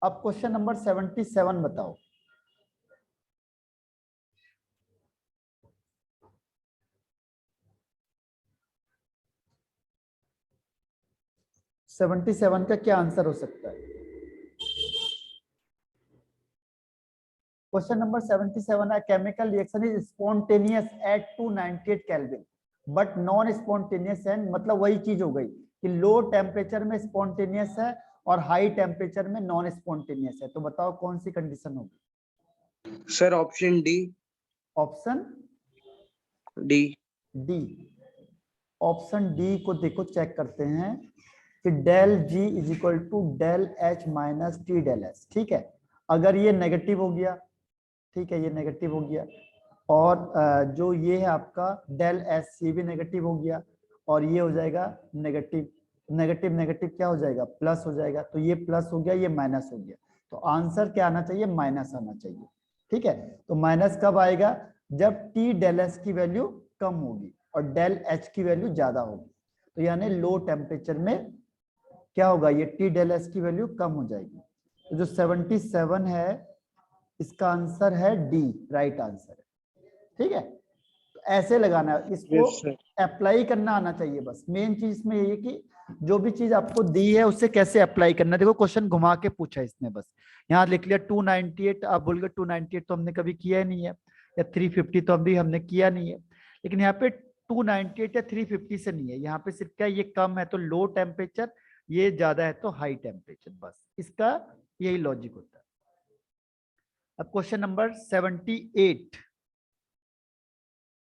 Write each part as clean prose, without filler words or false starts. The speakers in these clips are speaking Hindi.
अब क्वेश्चन नंबर 77 बताओ। सेवेंटी सेवन का क्या आंसर हो सकता है? क्वेश्चन नंबर 77 है, chemical reaction is spontaneous at 298 kelvin but non spontaneous है, मतलब वही चीज हो गई कि लो टेम्परेचर में स्पॉन्टेनियस है और हाई टेम्परेचर में नॉन स्पॉन्टेनियस है। तो बताओ कौन सी कंडीशन होगी? Sir option D. Option D. D. Option D को देखो, चेक करते हैं कि del G is equal to del H minus T del S. ठीक है, अगर ये नेगेटिव हो गया, ठीक है, ये नेगेटिव हो गया, और जो ये है आपका डेल एस, ये भी नेगेटिव हो गया, और ये हो जाएगा नेगेटिव। नेगेटिव नेगेटिव क्या हो जाएगा? प्लस हो जाएगा। तो ये प्लस हो गया, ये माइनस हो गया। तो आंसर क्या आना चाहिए? माइनस आना चाहिए। ठीक है, तो माइनस कब आएगा? जब टी डेल एस की वैल्यू कम होगी और डेल एच की वैल्यू ज्यादा होगी। तो यानी लो टेम्परेचर में क्या होगा? ये टी डेल एस की वैल्यू कम हो जाएगी। तो जो 77 है इसका आंसर है डी, राइट आंसर है। ठीक है, तो ऐसे लगाना है इसको, अप्लाई करना आना चाहिए बस। मेन चीज इसमें ये है कि जो भी चीज आपको दी है उससे कैसे अप्लाई करना है। देखो क्वेश्चन घुमा के पूछा इसने, बस यहाँ लिख लिया 298। आप बोल गए 298 तो हमने कभी किया ही नहीं है, या 350 तो अभी हमने किया नहीं है। लेकिन यहाँ पे 298 या 350 से नहीं है, यहाँ पे सिर्फ क्या, ये कम है तो लो टेम्परेचर, ये ज्यादा है तो हाई टेम्परेचर, बस इसका यही लॉजिक होता है। अब क्वेश्चन नंबर 78,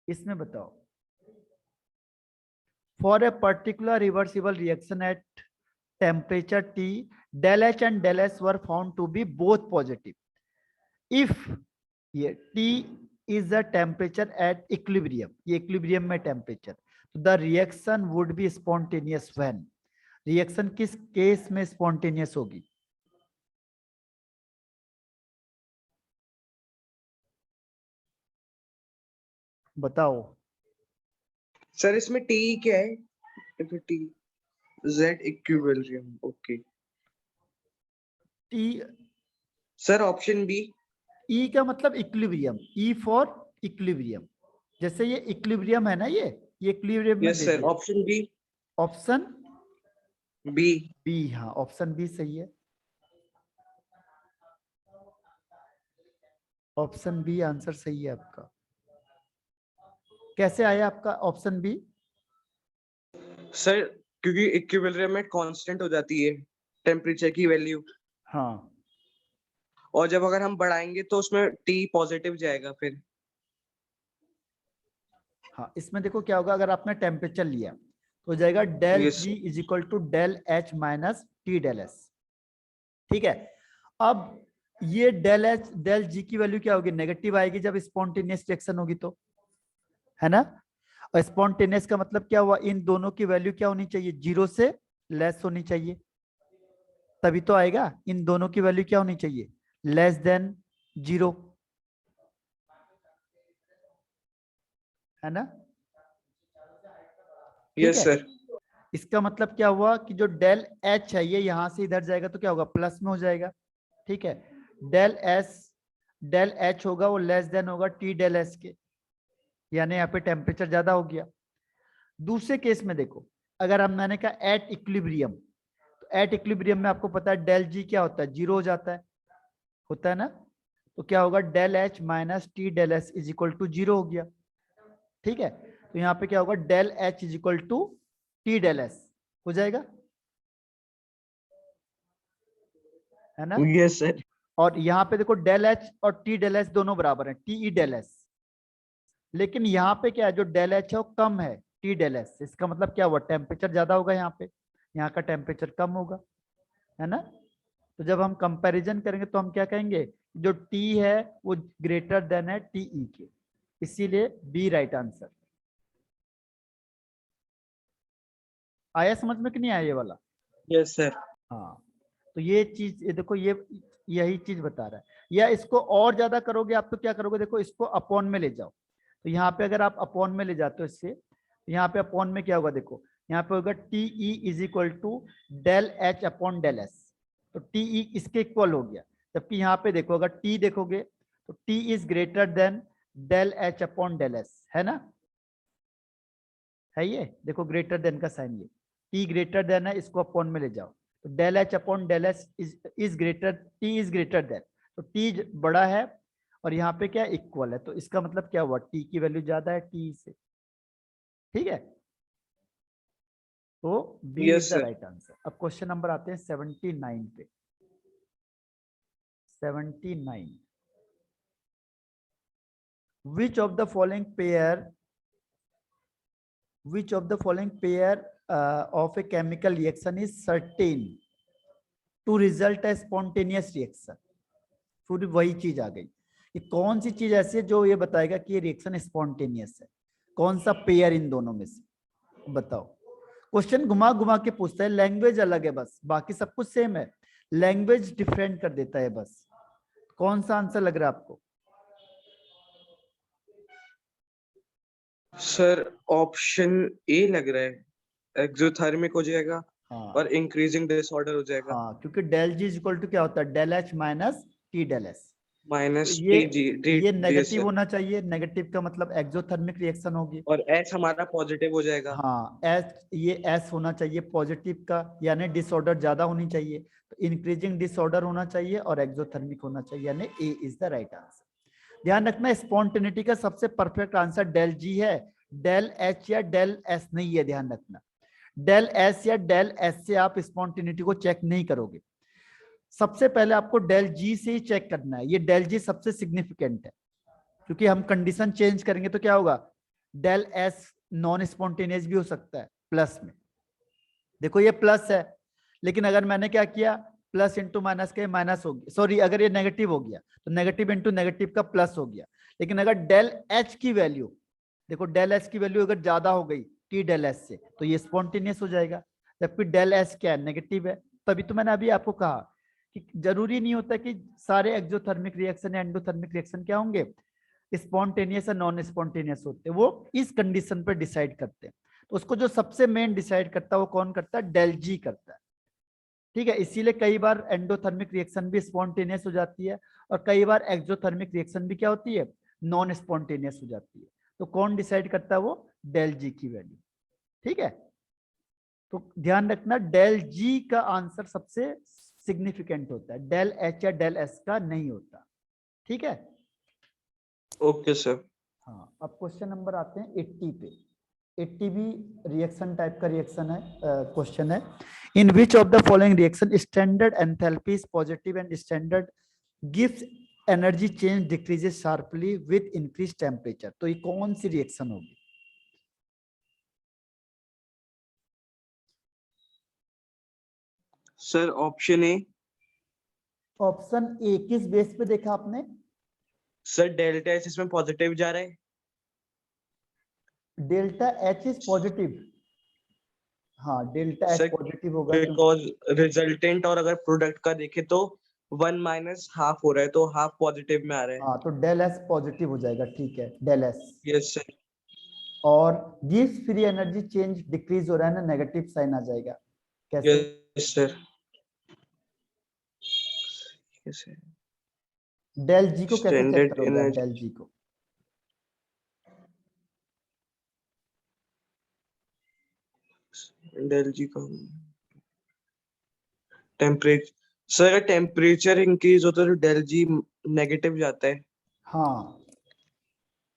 इसमें बताओ, for a particular reversible reaction at temperature T, del H and del S were found to be both positive if ये T is the temperature at equilibrium, ये इक्विलिब्रियम में टेम्परेचर, तो the reaction would be spontaneous when, reaction किस केस में स्पॉन्टेनियस होगी? बताओ। सर इसमें टी क्या है? T Z equilibrium. Okay T, sir option B. E का मतलब इक्विलिब्रियम, ई फॉर इक्विलिब्रियम। जैसे ये इक्विलिब्रियम है ना, ये इक्विलिब्रियम में यस दे सर, दिया। Option B. Option B. B, हाँ ऑप्शन बी सही है। ऑप्शन बी आंसर सही है आपका। कैसे आया आपका ऑप्शन बी? सर क्योंकि इक्विलिब्रियम में कांस्टेंट हो जाती है टेम्परेचर की वैल्यू, हाँ और जब अगर हम बढ़ाएंगे तो उसमें टी पॉजिटिव जाएगा फिर। हाँ, इसमें देखो क्या होगा, अगर आपने टेम्परेचर लिया तो हो जाएगा del yes G is equal to del H minus T del S. ठीक है, अब ये डेल एच डेल जी की वैल्यू क्या होगी? नेगेटिव आएगी जब स्पॉन्टेनियस रिएक्शन होगी तो, है ना। और स्पॉन्टेनियस का मतलब क्या हुआ? इन दोनों की वैल्यू क्या होनी चाहिए? जीरो से लेस होनी चाहिए, तभी तो आएगा। इन दोनों की वैल्यू क्या होनी चाहिए? लेस देन जीरो, है ना। ठीक यस है, सर। इसका मतलब क्या हुआ कि जो डेल एच है ये यहां से इधर जाएगा तो क्या होगा? प्लस में हो जाएगा। ठीक है, डेल एस डेल एच होगा वो लेस देन होगा टी डेल एस के, यानी यहाँ पे टेम्परेचर ज्यादा हो गया। दूसरे केस में देखो, अगर हम मैंने कहा एट इक्विलिब्रियम, तो एट इक्विलिब्रियम में आपको पता है डेल जी क्या होता है? जीरो हो जाता है, होता है ना। तो क्या होगा? Del H minus T del S is equal to zero हो गया। ठीक है, तो यहाँ पे क्या होगा? Del H is equal to T del S हो जाएगा, है ना। Yes sir. और यहाँ पे देखो डेल एच और टी डेल एस दोनों बराबर है, टी ई डेल एस। लेकिन यहाँ पे क्या है, जो डेल एच है वो कम है टी डेल एस, इसका मतलब क्या हुआ? टेम्परेचर ज्यादा होगा यहाँ पे, यहाँ का टेम्परेचर कम होगा, है ना। तो जब हम कंपैरिजन करेंगे तो हम क्या कहेंगे? जो टी है वो ग्रेटर देन है टी ई के, इसीलिए बी राइट आंसर। आया समझ में कि नहीं आया ये वाला? Yes sir. हाँ, तो ये चीज ये देखो, ये यही चीज बता रहा है। या इसको और ज्यादा करोगे आप तो क्या करोगे? देखो इसको अपॉन में ले जाओ, तो यहाँ पे अगर आप अपॉन में ले जाते हो इससे, तो यहाँ पे अपॉन में क्या होगा? देखो यहाँ पे होगा T E is equal to del H upon del S. तो टी इसके इक्वल हो गया। जबकि यहाँ पे देखो, अगर टी देखोगे तो T is greater than del H upon del S, है ना, है ये, देखो ग्रेटर देन का साइन, ये टी ग्रेटर देन है, इसको अपॉन में ले जाओ, तो del H upon del S is greater, T is greater than, तो टी बड़ा है और यहाँ पे क्या इक्वल है, तो इसका मतलब क्या हुआ, टी की वैल्यू ज्यादा है टी से, ठीक है, तो B is yes the sir. Right answer. अब क्वेश्चन नंबर आते हैं 79 पे। 79, which of the following pair of a chemical reaction is certain to result a spontaneous reaction? पूरी वही चीज आ गई कि कौन सी चीज ऐसी है जो ये बताएगा कि ये रिएक्शन स्पॉन्टेनियस है, कौन सा पेयर इन दोनों में से बताओ। क्वेश्चन घुमा घुमा के पूछता है, लैंग्वेज अलग है बस, बाकी सब कुछ सेम है, लैंग्वेज डिफरेंट कर देता है बस। कौन सा आंसर लग रहा है आपको? सर ऑप्शन ए लग रहा है, एक्सोथर्मिक हो जाएगा हाँ और इंक्रीजिंग डिसऑर्डर हो जाएगा। हाँ, क्योंकि del G is equal to क्या होता है, del H minus T del S. तो माइनस ये टी जी डी ये डी नेगेटिव सर। होना चाहिए, नेगेटिव का मतलब एक्सोथर्मिक रिएक्शन होगी। और एच हमारा पॉजिटिव हो जाएगा। हाँ एस, ये एस होना चाहिए पॉजिटिव का, यानी डिसऑर्डर ज्यादा होनी चाहिए, तो इंक्रीजिंग डिसऑर्डर होना चाहिए और एक्सोथर्मिक होना चाहिए, यानी ए इज द राइट आंसर। ध्यान रखना, स्पॉन्टेनिटी का सबसे परफेक्ट आंसर डेल जी है, डेल एच या डेल एस नहीं है, ध्यान रखना। डेल एस या डेल एस से आप स्पॉन्टेनिटी को चेक नहीं करोगे, सबसे पहले आपको डेल जी से ही चेक करना है, ये डेल जी सबसे सिग्निफिकेंट है, क्योंकि हम कंडीशन चेंज करेंगे तो क्या होगा, डेल एस नॉन स्पॉन्टेनियस भी हो सकता है प्लस में, देखो ये प्लस है, लेकिन अगर मैंने क्या किया, प्लस इंटू माइनस के माइनस हो गया, सॉरी अगर ये नेगेटिव हो गया तो नेगेटिव इंटू नेगेटिव का प्लस हो गया, लेकिन अगर डेल एच की वैल्यू, देखो डेल एच की वैल्यू अगर ज्यादा हो गई टी डेल एस से तो ये स्पॉन्टेनियस हो जाएगा, जबकि डेल एस क्या है, नेगेटिव है। तभी तो मैंने अभी आपको कहा कि जरूरी नहीं होता कि सारे एक्सोथर्मिक रिएक्शन या एंडोथर्मिक रिएक्शन क्या होंगे, स्पॉन्टेनियस या नॉन स्पॉन्टेनियस होते हैं, वो इस कंडीशन पर डिसाइड करते हैं। तो उसको जो सबसे मेन डिसाइड करता है वो कौन करता है, डेल जी करता है, ठीक है। इसीलिए कई बार एंडोथर्मिक रिएक्शन भी स्पॉन्टेनियस हो जाती है और कई बार एक्सोथर्मिक रिएक्शन भी क्या होती है, नॉन स्पॉन्टेनियस हो जाती है। तो कौन डिसाइड करता है, वो डेल जी की वैल्यू, ठीक है। तो ध्यान रखना, डेल जी का आंसर सबसे सिग्निफिकेंट होता है, डेल एच या डेल एस का नहीं होता, ठीक है। Okay sir. हाँ, अब क्वेश्चन नंबर आते हैं 80 पे। 80 भी रिएक्शन टाइप का रिएक्शन है, क्वेश्चन है, in which of the following reaction standard enthalpy is positive and standard gives energy change decreases sharply with increase temperature. तो ये कौन सी रिएक्शन होगी? Sir option A. Option A किस बेस पे देखा आपने? सर डेल्टा एच इसमें पॉजिटिव जा रहा है। डेल्टा एच इज पॉजिटिव, हाँ डेल्टा एच सर पॉजिटिव होगा क्योंकि, बिकॉज रिजल्टेंट और अगर प्रोडक्ट का देखे तो 1 माइनस हाफ हो रहा है, तो हाफ पॉजिटिव में आ रहा है। हाँ तो डेल एस पॉजिटिव हो जाएगा, ठीक है, डेल एस। Yes sir. और gives free energy change decrease हो रहा है ना, नेगेटिव साइन आ जाएगा, कैसे? Yes sir. Yes sir. Del G को कैसे चेक स्टैंडर्ड करोगे आप, एनर्जी डेल जी को? डेल जी का टेम्परेचर। सर टेम्परेचर इंक्रीज होता है तो डेल जी नेगेटिव जाता है। हाँ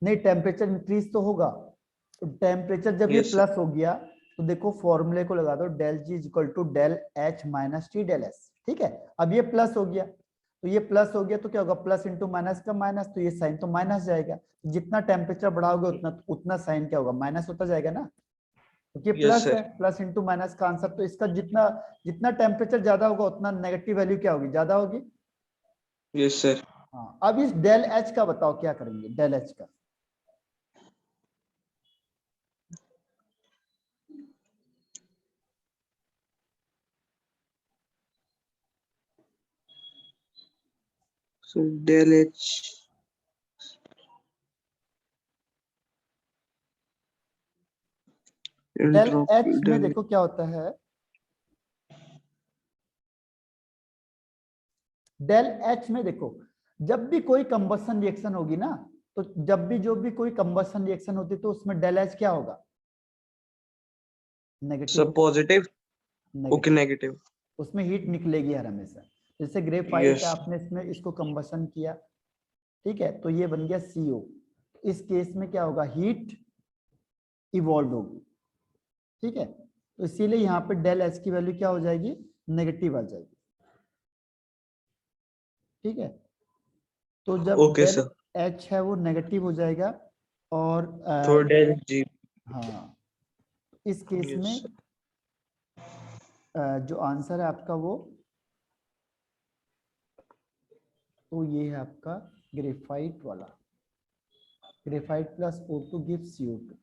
नहीं, टेम्परेचर इंक्रीज तो होगा, तो टेम्परेचर जब ये यस सर। प्लस हो गया तो देखो फॉर्मूले को लगा दो, del G is equal to del H minus T del S, ठीक है। अब ये प्लस हो गया, तो ये प्लस हो गया तो क्या होगा, प्लस इंटू माइनस का माइनस, तो ये साइन तो माइनस जाएगा, जितना टेम्परेचर बढ़ाओगे उतना उतना साइन क्या होगा, माइनस होता जाएगा ना, क्योंकि ये यस प्लस है, सर। प्लस इंटू माइनस का आंसर, तो इसका जितना जितना टेम्परेचर ज्यादा होगा उतना नेगेटिव वैल्यू क्या होगी, ज्यादा होगी। Yes sir. हाँ, अब इस डेल एच का बताओ क्या करेंगे, डेल एच का? So del H del drop H में डेल। देखो क्या होता है, डेल एच में देखो, जब भी कोई कंबशन रिएक्शन होगी ना, तो जब भी जो भी कोई कंबशन रिएक्शन होती है तो उसमें डेल एच क्या होगा, नेगेटिव सर होगा। पॉजिटिव, ओके नेगेटिव, नेगेटिव, उसमें हीट निकलेगी हर हमेशा। जैसे ग्रेफाइट यस आपने इसमें इसको कंबशन किया, ठीक है, तो ये बन गया CO। इस केस में क्या होगा, हीट इवॉल्व होगी, ठीक है। तो इसीलिए यहाँ पे डेल एच की वैल्यू क्या हो जाएगी, नेगेटिव आ जाएगी, ठीक है। तो जब ओके डेल सर। एच है वो नेगेटिव हो जाएगा, और तो डेल जी, हाँ, इस केस यस में जो आंसर है आपका वो, तो ये है आपका ग्रेफाइट वाला, graphite plus O2 gives CO2।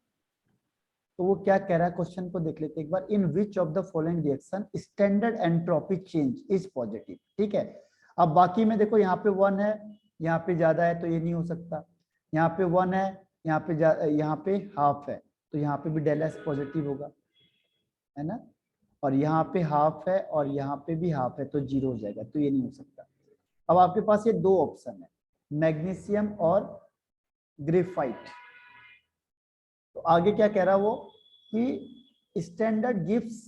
तो वो क्या कह रहा है, क्वेश्चन को देख लेते एक बार। In which of the following reaction standard entropy change is positive, ठीक है। अब बाकी में देखो, यहाँ पे 1 है, यहाँ पे ज्यादा है तो ये नहीं हो सकता, यहाँ पे 1 है, यहाँ पे हाफ है, तो यहाँ पे भी डेल एस पॉजिटिव होगा, है ना। और यहाँ पे हाफ है और यहाँ पे भी हाफ है, तो 0 हो जाएगा, तो ये नहीं हो सकता। अब आपके पास ये दो ऑप्शन है, मैग्नीशियम और ग्रेफाइट। तो आगे क्या कह रहा वो, कि standard gives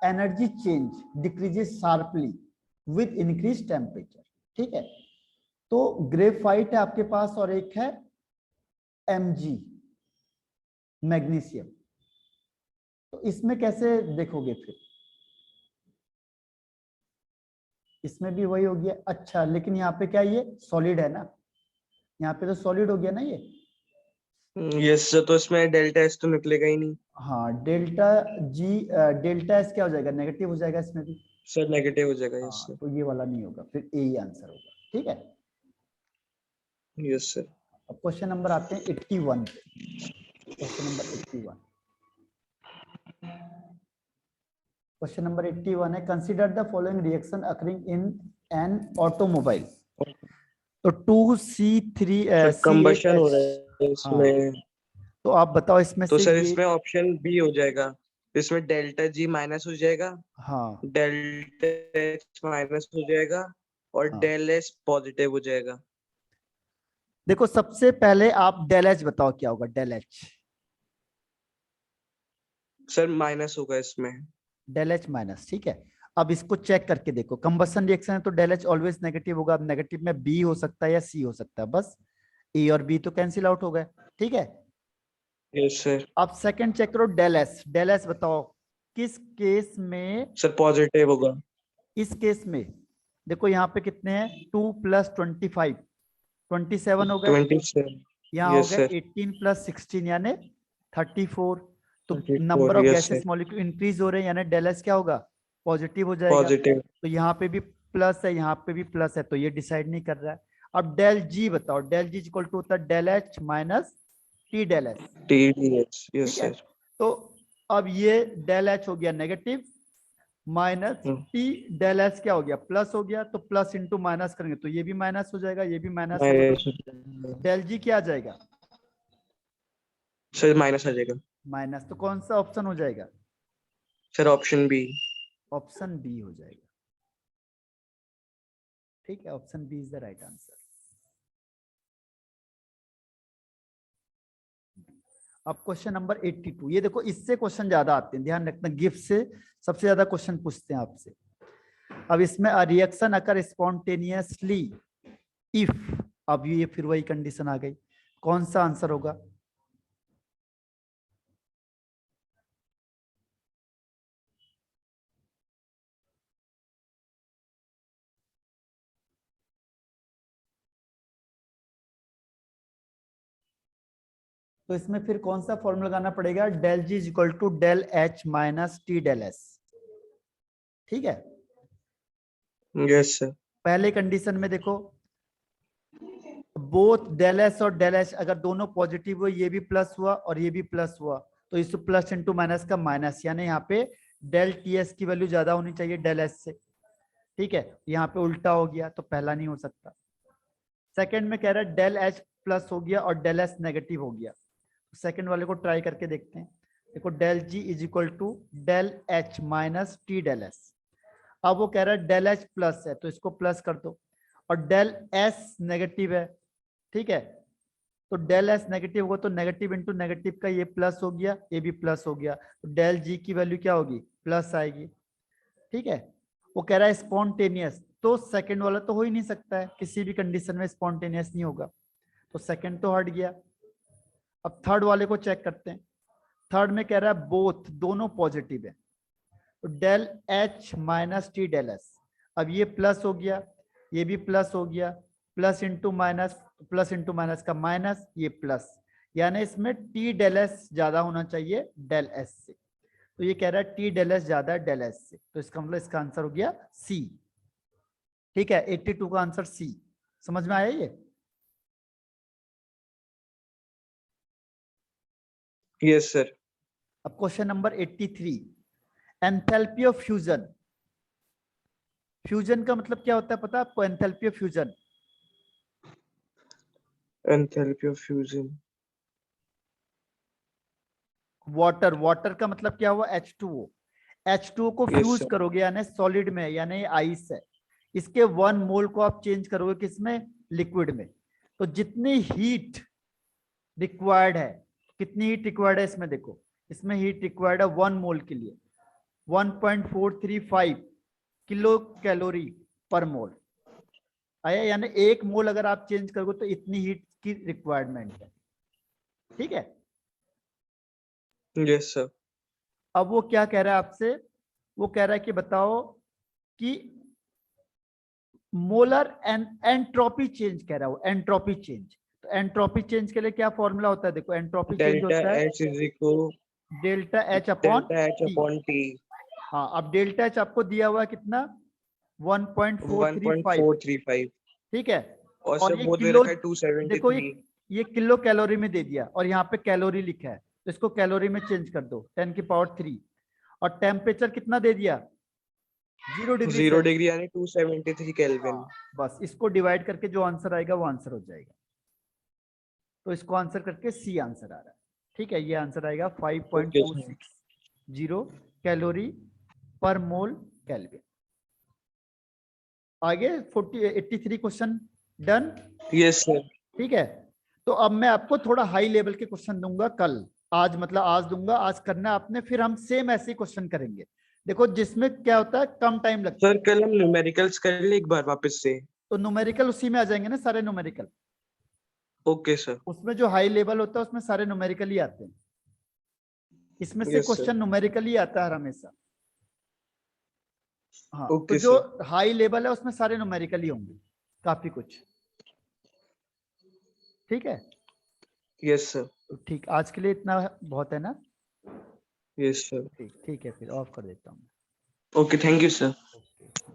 energy change decreases sharply with increase temperature, ठीक है। तो ग्रेफाइट है आपके पास और एक है Mg, मैग्नीशियम। तो इसमें कैसे देखोगे फिर, इसमें भी वही हो गया। अच्छा, लेकिन यहाँ पे क्या, ये सॉलिड है ना, यहाँ पे तो सॉलिड हो गया ना ये। यस सर, तो इसमें डेल्टा एस तो निकलेगा ही नहीं। हाँ, डेल्टा जी, डेल्टा एस क्या हो जाएगा, नेगेटिव हो जाएगा इसमें भी। सर नेगेटिव हो जाएगा, यस हाँ, सर। तो ये वाला नहीं होगा, फिर ए ही आंसर होगा, ठीक है। Yes sir. अब क्वेश्चन नंबर आते हैं 81 पे। क्वेश्चन नंबर 81, क्वेश्चन नंबर 81 है, consider the following reaction occurring in an automobile. तो 2C3 सर कंबशन हो CH। रहा है हाँ, इसमें। तो आप बताओ इसमें तो से सर ये। इसमें ऑप्शन बी हो जाएगा, इसमें डेल्टा जी माइनस हो जाएगा, हाँ डेल्टा एच माइनस हो जाएगा, और हाँ, डेल एस पॉजिटिव हो जाएगा। देखो सबसे पहले आप डेल एच बताओ क्या होगा, डेल एच। सर माइनस होगा इसमें। डेल एच माइनस, ठीक है। अब इसको चेक करके देखो, कंबसन रिएक्शन है तो डेल एच ऑलवेज नेगेटिव होगा। अब नेगेटिव में बी हो सकता है या सी हो सकता है, बस ए और बी तो कैंसिल आउट हो गए, ठीक है। Yes sir. अब सेकंड चेक करो, डेल एस। डेल एस बताओ किस केस में, सर पॉजिटिव होगा। इस केस में देखो यहाँ पे कितने हैं, 2 + 25 27 हो गए, 27। यहाँ हो यस गए सर। 18 + 16 यानी 34। तो 34, number of yes gases sir. Molecule increase हो रहे हैं, यानी डेल एस क्या होगा, पॉजिटिव हो जाएगा। पॉजिटिव। तो यहाँ पे भी प्लस है, यहाँ पे भी प्लस है, तो ये डिसाइड नहीं कर रहा है। अब डेल जी बताओ, डेल जी इक्वल टू होता है del H minus T del S, T D H, ठीक यस है। सर। तो अब ये डेल एच हो गया negative, minus T del S क्या हो गया, प्लस हो गया। तो प्लस इंटू माइनस करेंगे तो ये भी माइनस हो जाएगा, ये भी माइनस होगा, तो माइनस। डेल जी क्या आ जाएगा, सर माइनस आ जाएगा। माइनस। तो कौन सा ऑप्शन हो जाएगा, sir option B. Option B हो जाएगा, ठीक है। Option B is the right answer. अब क्वेश्चन नंबर 82, ये देखो इससे क्वेश्चन ज्यादा आते हैं, ध्यान रखना, गिफ्ट से सबसे ज्यादा क्वेश्चन पूछते हैं आपसे। अब इसमें रिएक्शन अकर स्पॉन्टेनियसली इफ, अब ये फिर वही कंडीशन आ गई, कौन सा आंसर होगा, तो इसमें फिर कौन सा फॉर्मूला लगाना पड़ेगा, del G is equal to del H minus T del S, ठीक है। Yes sir. पहले कंडीशन में देखो, बोथ डेल एस और डेल एच अगर दोनों पॉजिटिव हुए, ये भी प्लस हुआ और ये भी प्लस हुआ, तो इस प्लस इंटू माइनस का माइनस, यानी यहाँ पे डेल टी एस की वैल्यू ज्यादा होनी चाहिए डेल एस से, ठीक है। यहाँ पे उल्टा हो गया तो पहला नहीं हो सकता। सेकंड में कह रहा है डेल एच प्लस हो गया और डेल एस नेगेटिव हो गया, सेकंड वाले को ट्राई करके देखते हैं। देखो del G is equal to del H minus T del S. अब वो कह रहा है डेल एच प्लस है तो इसको प्लस कर दो, और डेल एस नेगेटिव है, ठीक है। तो डेल एस नेगेटिव होगा तो नेगेटिव इंटू नेगेटिव का ये प्लस हो गया, ये भी प्लस हो गया, तो डेल जी की वैल्यू क्या होगी, प्लस आएगी, ठीक है। वो कह रहा है स्पॉन्टेनियस, तो सेकंड वाला तो हो ही नहीं सकता है, किसी भी कंडीशन में स्पॉन्टेनियस नहीं होगा, तो सेकंड तो हट गया। अब थर्ड वाले को चेक करते हैं। थर्ड में कह रहा है बोथ, दोनों पॉजिटिव है, तो del H minus T del S. अब ये प्लस हो गया, ये भी प्लस हो गया, plus into minus, plus into minus का माइनस, ये प्लस, यानी इसमें टी डेल एस ज्यादा होना चाहिए डेल एस से, तो ये कह रहा है टी डेल एस ज्यादा है डेल एस से, तो इसका मतलब इसका आंसर हो गया सी, ठीक है। 82 का आंसर सी। समझ में आया ये? Yes sir. अब question number 83, enthalpy of fusion. Fusion का मतलब क्या होता है पता है आपको? Enthalpy of fusion, enthalpy of fusion. Water, water का मतलब क्या हुआ, H2O। H2O को यस फ्यूज सर। करोगे यानी सॉलिड में, यानी आइस है, इसके 1 मोल को आप चेंज करोगे किसमें, लिक्विड में, तो जितनी हीट रिक्वायर्ड है, कितनी हीट रिक्वायर्ड है इसमें देखो, इसमें हीट रिक्वायर्ड है 1 मोल के लिए 1.435 किलो कैलोरी पर मोल आया, यानी 1 मोल अगर आप चेंज करोगे तो इतनी हीट की रिक्वायरमेंट है, ठीक है। Yes sir. अब वो क्या कह रहा है आपसे, वो कह रहा है कि बताओ कि मोलर एंट्रोपी चेंज कह रहा है वो, एंट्रोपी चेंज। तो एंट्रोपी चेंज के लिए क्या फॉर्मूला होता है, देखो एंट्रोपी चेंज डेल्टा होता है H is equal delta H upon delta H T. Upon T. हाँ, अब डेल्टा एच आपको दिया हुआ है कितना, 1.435, 1.435 ठीक है। और और सर ये बोध दे किलो, रखा है देखो 273। ये किलो कैलोरी में दे दिया और यहाँ पे कैलोरी लिखा है, तो इसको कैलोरी में चेंज कर दो 10 की पावर 3, और टेम्परेचर कितना दे दिया, 0 डिग्री 0 सेल्सियस। डिग्री यानी 273 केल्विन। हाँ, बस इसको डिवाइड करके जो आंसर आएगा वो आंसर हो जाएगा, तो इसको आंसर करके सी आंसर आ रहा है, ठीक है। ये आंसर आएगा ओके सर। 5.260 कैलोरी पर मोल केल्विन। आगे 83 क्वेश्चन डन, यस सर। ठीक है। तो अब मैं आपको थोड़ा हाई लेवल के क्वेश्चन दूंगा कल, आज मतलब आज दूंगा, आज करना है आपने, फिर हम सेम ऐसे क्वेश्चन करेंगे। देखो जिसमें क्या होता है कम टाइम लगता सर है, कल हम न्यूमेरिकल्स कर ले एक बार वापस से। तो न्यूमेरिकल उसी में आ जाएंगे ना सारे न्यूमेरिकल, ओके सर। उसमें जो हाई लेवल होता है उसमें सारे न्यूमेरिकल ही आते हैं, इसमें से यस सर। क्वेश्चन न्यूमेरिकल ही आता है हमेशा। हाँ, तो ओके जो सर। हाई लेवल है उसमें सारे न्यूमेरिकल ही होंगे, काफी कुछ, ठीक है। Yes sir. तो ठीक, आज के लिए इतना बहुत है ना, यस सर। ठीक, ठीक है, फिर ऑफ कर देता हूँ। Okay thank you sir. Okay.